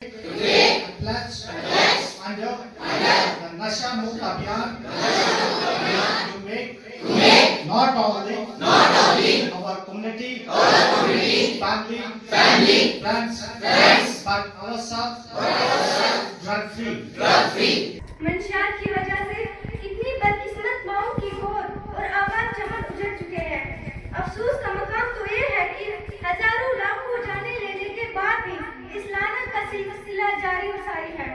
Today, I pledge under the Nasha Mukt Abhiyan to make not only our community, family, friends, but ourselves drug free. मंशियात की वजह से इतनी बदकिस्मत माओं की गोद और आबाद चमन उजड़ चुके हैं। अफसोस का मकाम तो ये है कि हजारों लाखों जाने लेने के बाद भी इस लानत का सिलसिला जारी और सारी है।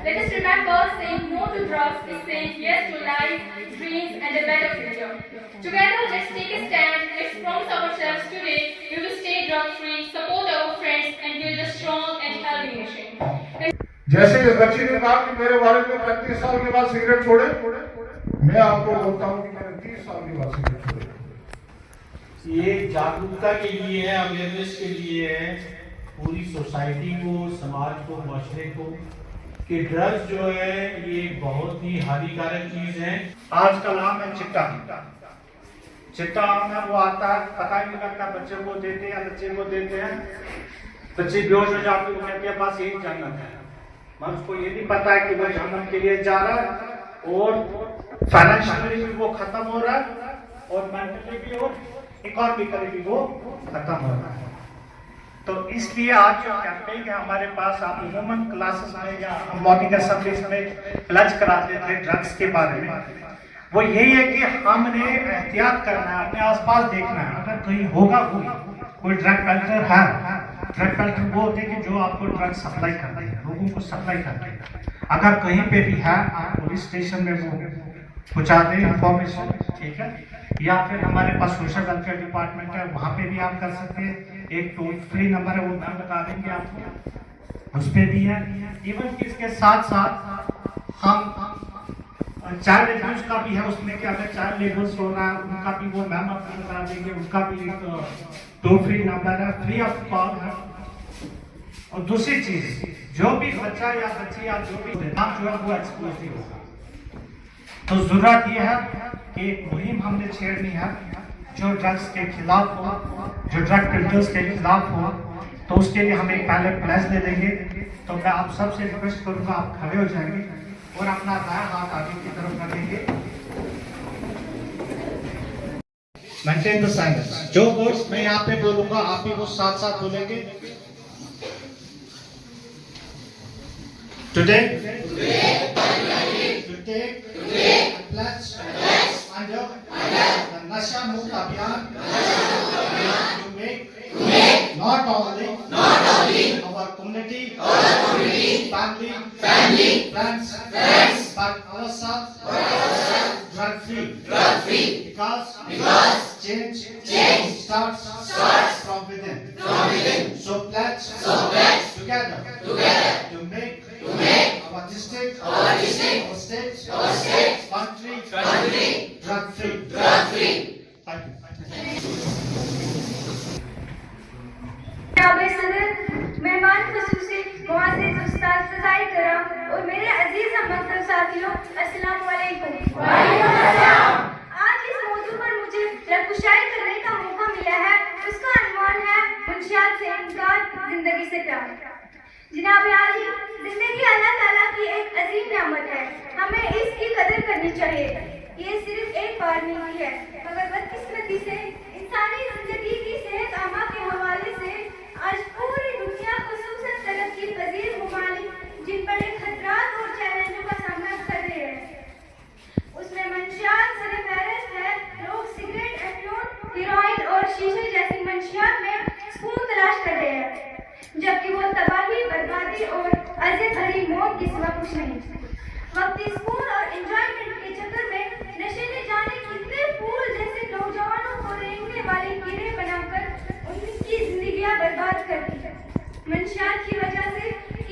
Let us remember, saying no to drugs is saying yes to life, dreams and a better future. Together, let's take a stand. Let's promise ourselves today we will stay drug-free, support our friends and build a strong and healthy nation. जैसे इस बच्ची ने कहा कि मेरे वालिद ने 35 साल के बाद सिगरेट छोड़े, मैं आपको बोलता हूँ कि मैंने 30 साल के बाद सिगरेट छोड़े। ये जागरूकता के लिए है, अवेयरनेस के लिए है, पूरी सोसाइटी को, समाज को, माशरे को, कि ड्रग्स जो है ये बहुत ही हानिकारक चीज है। आज का नाम है चिट्टा। चिट्टा आम है, वो आता है, पता ही नहीं लगता, बच्चे को देते हैं, बच्चे को देते हैं, बच्चे बेहोश हो जाते हैं, कहते हैं बस यही जन्नत है। मगर उसको ये नहीं पता है कि वो जन्नत के लिए जा रहा है और फाइनेंशियली भी वो खत्म हो रहा है और मेंटली भी और इकोनॉमिकली भी वो खत्म हो रहा है। तो इसलिए आज जो कैंपेन है हमारे पास, आप वुमेन क्लासेस में या मॉर्निंग असेंबलीज में प्लज कराते थे ड्रग्स के बारे में, वो यही है कि हमने एहतियात करना है, अपने आसपास देखना है। अगर कहीं होगा कोई ड्रग पेडलर है, ड्रग पेडलर वो होते हैं कि जो आपको ड्रग सप्लाई करते हैं, लोगों को सप्लाई करते हैं। अगर कहीं पे भी है, आप पुलिस स्टेशन में वो पहुंचा दें इंफॉर्मेशन, ठीक है, या फिर हमारे पास सोशल वेलफेयर डिपार्टमेंट है, वहाँ पे भी आप कर सकते हैं। एक टोल फ्री नंबर है, वो नाम बता देंगे आपको, उस पर भी है। इवन कि इसके साथ साथ हम चाइल्ड एब्यूज का भी है उसमें, कि अगर चाइल्ड लेबर्स हो रहा है उनका भी वो मैम आपको बता देंगे, उनका भी एक टोल फ्री नंबर है, फ्री ऑफ कॉल है। और दूसरी चीज, जो भी बच्चा या बच्ची या जो भी नाम जो है वो एक्सक्लूसिव होगा। तो जरूरत यह है कि एक मुहिम हमने छेड़नी है जो ड्रग्स के खिलाफ हो, जो ड्रग पेडलर्स के खिलाफ हो। तो उसके लिए हम एक पहले प्लेस दे देंगे। तो मैं आप सबसे रिक्वेस्ट करूंगा, आप खड़े हो जाएंगे और अपना दायां हाथ आगे की तरफ रखेंगे। Maintain the silence. जो वर्ड्स मैं यहाँ पे बोलूंगा आप भी वो साथ साथ बोलेंगे। Today, I pledge under the Nasha Mukt Abhiyan to make not only our community, family, friends, but ourselves drug free. Because change starts from within. So pledge together to make our district, our state, country drug free. Thank you. मेहमान खुसूसी मुअज़्ज़िज़ उस्ताद फ़ज़ाइल करम और मेरे अजीज हमदर्द साथियों, अस्सलाम वालेकुम। आज इस मौजू पर मुझे रगुशाई करने का मौका मिला है। उसका अनवान है मंशियात से इनकार, जिंदगी से प्यार। जनाब आली, जिंदगी अल्लाह ताला की एक अजीम नेमत है, हमें इसकी कदर करनी चाहिए। ये सिर्फ एक बार मिलती है, मगर बदकिस्मती से इंसानी जिंदगी की सेहत आमा के हवाले से आज पूरी दुनिया, खुसूसन तरक्की पजीर ममालिक जिन बड़े खतरात और चैलेंजों का सामना कर रहे हैं, उसमें मंशियात सिर्फ फहरिस्त है। लोग सिगरेट, अफीम, हेरोइन और शीशे जैसी मंशियात में सुकून तलाश कर रहे हैं, जबकि वो तबाही, बर्बादी और अज़ियत भरी मौत के सिवा कुछ नहीं। वक्ती सुकून और एंजॉयमेंट के चक्कर में नशे ने जाने कितने फूल जैसे नौजवानों को रेंगने वाले कीड़े बनाकर उनकी जिंदगियां बर्बाद कर दी है। मंशियात की वजह से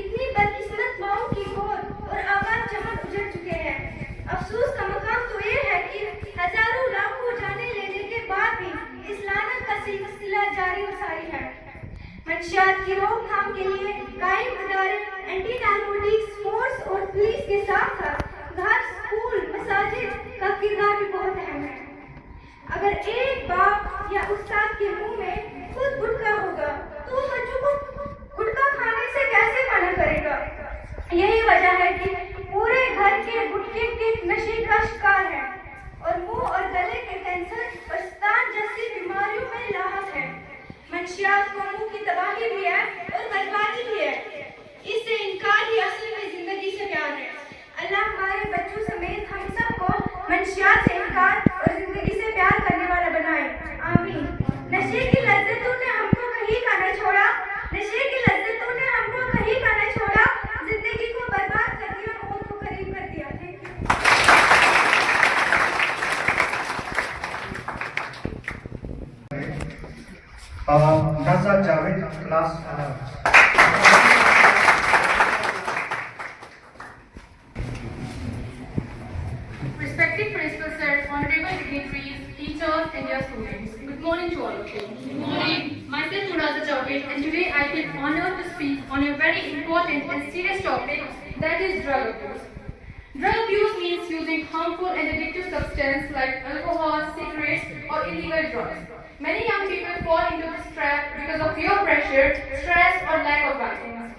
इतनी बदकिस्मत माओं की गोद और आबाद चमन उजड़ चुके हैं। अफसोस का मकाम तो ये है कि हजारों लाखों जाने लेने के बाद भी इस लानत का सिलसिला जारी और सारी है। मंशियात की रोकथाम के लिए कायम इदारे एंटी नारकोटिक्स फोर्स और पुलिस के साथ साथ घर, स्कूल, मसाजिद का किरदार भी बहुत अहम है। अगर एक बाप या उस्ताद के मुंह में खुद गुटखा होगा तो बच्चों को गुटखा खाने से कैसे यही वजह है कि पूरे घर के गुटखे के नशे का शिकार है और मुंह और गले के कैंसर और स्तन जैसी बीमारियों में लाहक है। मंशियात कौमों की तबाही भी है और बर्बादी भी है। इससे इनकार ही असल में जिंदगी से प्यार है। अल्लाह हमारे बच्चों समेत हम सबको मंशियात से इनकार और जिंदगी से प्यार करने वाला बनाए। आमीन। नशे की लज्जतों ने हमको कहीं का न छोड़ा, नशे की लज्जतों ने हमको कहीं का न छोड़ा, जिंदगी को बर्बाद कर दिया और मौत को करीब कर दिया। Nazar Javed, class 11. Respected Principal Sir, honorable dignitaries, teachers and dear students, good morning to all of you. Good morning. Myself Munaza Javed, and today I feel honored to speak on a very important and serious topic, that is drug abuse. Drug abuse means using harmful and addictive substances like alcohol, cigarettes or illegal drugs. Many young people fall into this trap because of peer pressure, stress or lack of guidance.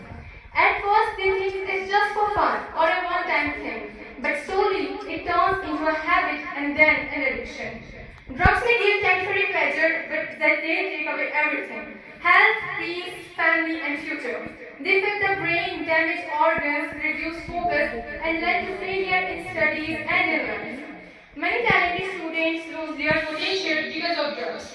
At first they think it's just for fun or a one-time thing, but slowly it turns into a habit and then an addiction. Drugs may give temporary pleasure, but that they take away everything: health, peace, family and future. They affect the brain, damage organs, reduce focus and lead to failure in studies and in life. Many talented students lose their potential because of drugs.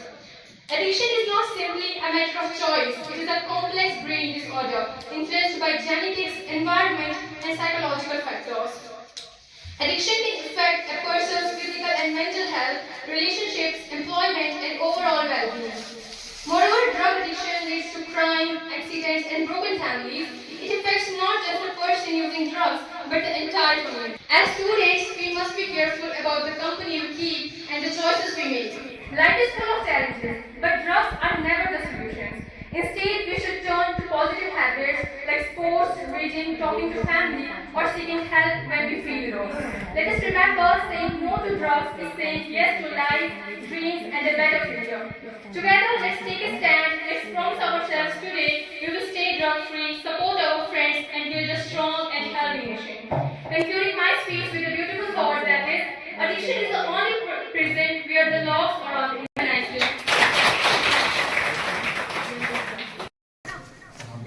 Addiction is not simply a matter of choice, it is a complex brain disorder influenced by genetics, environment and psychological factors. Addiction can affect a person's physical and mental health, relationships, employment and overall well-being. Moreover, drug addiction leads to crime, accidents and broken families. It affects not just the person using drugs, but the entire community. As students, we must be careful about the company we keep and the choices we make. Life is full of challenges, but drugs are never the solution. Instead, we should turn to positive habits like sports, reading, talking to family, or seeking help when we feel low. Let us remember, saying no to drugs is saying yes to life, dreams, and a better future. Together, let's take a stand. Let's promise ourselves today we will stay drug-free, support our friends, and build a strong and healthy nation. Concluding my speech with a beautiful thought that is, addiction is the only prison where the laws are on.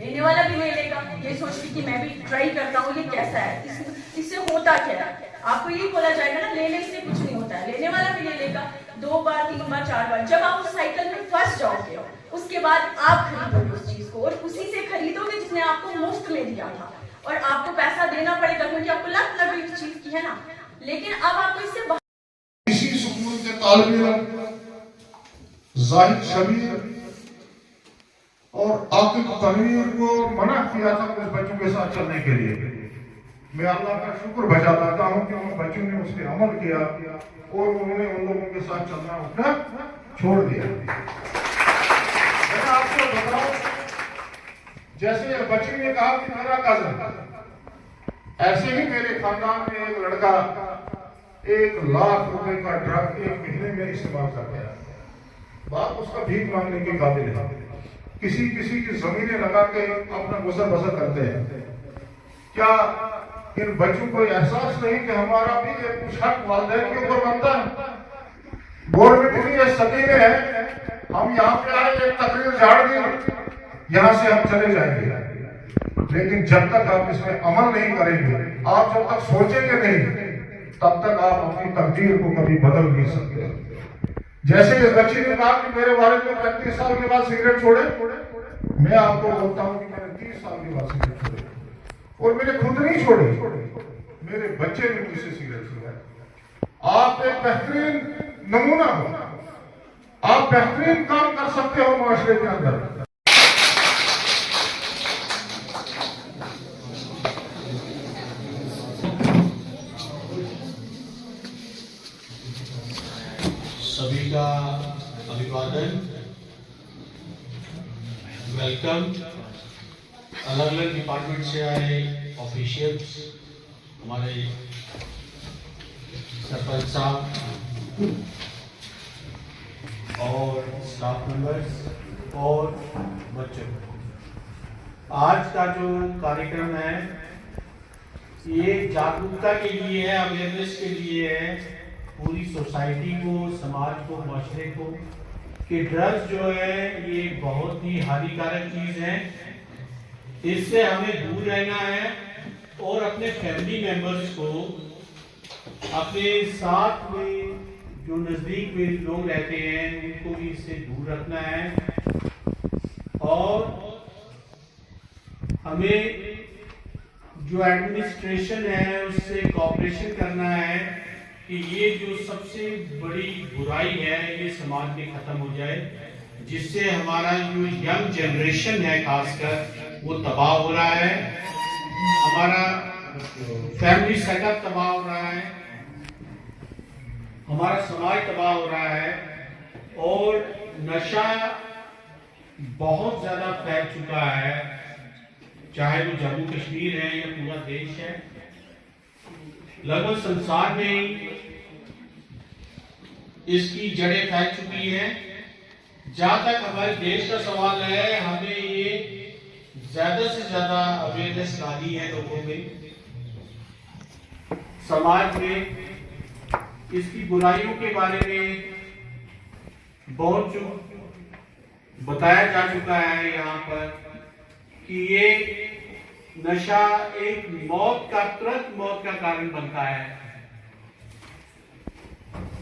लेने वाला भी ले लेगा, ये सोचती कि मैं भी ट्राई करता हूँ ये कैसा है, इससे होता क्या है। आपको यही बोला जाएगा ना, लेने से कुछ नहीं होता है। लेने वाला भी ले लेगा 2 बार 3 बार 4 बार। जब आप उस साइकिल में फंस जाओगे उसके बाद आप खरीदोगे उस चीज को और उसी से खरीदोगे जिसने आपको मुफ्त में दिया था और आपको पैसा देना पड़ेगा क्योंकि आपको लत लग गई उस चीज की, है ना। लेकिन अब आपको इससे इसी सुकून के तालिब इल्म जाहिद शबीर और आकिब तनवीर को मना किया था उस बच्चों के साथ चलने के लिए। मैं अल्लाह का शुक्र बजा लाता हूँ कि उन बच्चों ने उस पर अमल किया और उन्होंने उन लोगों के साथ चलना उठना छोड़ दिया। मैं आपको बताऊं, जैसे बच्ची ने कहा कि मेरा कजन, ऐसे ही मेरे खानदान में एक लड़का 1 लाख रुपए का ड्रग 1 महीने में इस्तेमाल कर गया। बात उसका भीख मांगने के काबिल है। किसी की जमीनें लगा के अपना गुजर बसर करते हैं। क्या इन बच्चों को एहसास नहीं कि हमारा भी एक हक वालिदैन के ऊपर बनता है? गवर्नमेंट की ये सदी में है, हम यहाँ पे आए, एक तकरीर झाड़ दी, यहाँ से हम चले जाएंगे। लेकिन जब तक आप इसमें अमल नहीं करेंगे, आप जब तक सोचेंगे नहीं, तब तक आप अपनी तकदीर को कभी बदल नहीं सकते। जैसे इस बच्ची ने कहा कि मेरे वालिद ने 35 साल के बाद सिगरेट छोड़े, मैं आपको बोलता हूं कि मैंने 30 साल के बाद सिगरेट छोड़े और मैंने खुद नहीं छोड़े, मेरे बच्चे ने मुझसे सिगरेट छुड़ाया। आप एक बेहतरीन नमूना हो, आप बेहतरीन काम कर सकते हो माशरे के अंदर। सभी का अभिवादन, वेलकम। अलग अलग डिपार्टमेंट से आए ऑफिशियल्स, हमारे सरपंच साहब और स्टाफ मेंबर्स और बच्चों, आज का जो कार्यक्रम है ये जागरूकता के लिए है, अवेयरनेस के लिए है, पूरी सोसाइटी को, समाज को, माशरे को, कि ड्रग्स जो है ये बहुत ही हानिकारक चीज है। इससे हमें दूर रहना है और अपने फैमिली मेंबर्स को, अपने साथ में जो नजदीक में लोग रहते हैं उनको भी इससे दूर रखना है। और हमें जो एडमिनिस्ट्रेशन है उससे कोऑपरेशन करना है कि ये जो सबसे बड़ी बुराई है ये समाज में खत्म हो जाए, जिससे हमारा जो यंग जनरेशन है खासकर वो तबाह हो रहा है, हमारा फैमिली सेटअप तबाह हो रहा है, हमारा समाज तबाह हो रहा है और नशा बहुत ज्यादा फैल चुका है, चाहे वो जम्मू कश्मीर है या पूरा देश है, लगभग संसार में इसकी जड़ें फैल चुकी हैं। जहां तक हमारे देश का सवाल है, हमें ये ज्यादा से ज्यादा अवेयरनेस लानी है लोगों में, समाज में इसकी बुराइयों के बारे में बहुत जो बताया जा चुका है यहाँ पर कि ये नशा एक तुरंत मौत का कारण बनता है।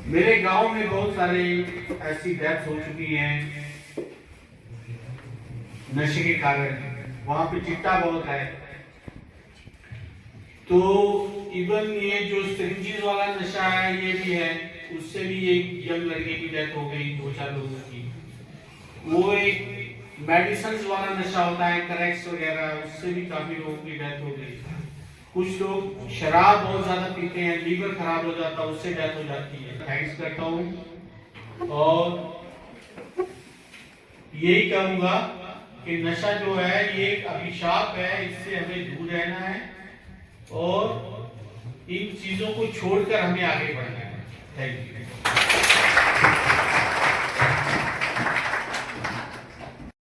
मेरे गांव में बहुत सारे ऐसी डेथ हो चुकी हैं नशे के कारण, वहां पे चिट्टा बहुत है। तो इवन ये जो सिरिंजेस वाला नशा है ये भी है, उससे भी एक यंग लड़के की डेथ हो गई, 2-4 लोगों की। वो एक मेडिसिन वाला नशा होता है, करेक्स वगैरह, उससे भी काफी लोगों की डेथ हो गई। कुछ लोग शराब बहुत ज्यादा पीते हैं, लीवर खराब हो जाता है, उससे डेथ हो जाती है। थैंक्स करता हूँ और यही कहूंगा कि नशा जो है ये एक अभिशाप है, इससे हमें दूर रहना है और इन चीजों को छोड़कर हमें आगे बढ़ना है। Thank you.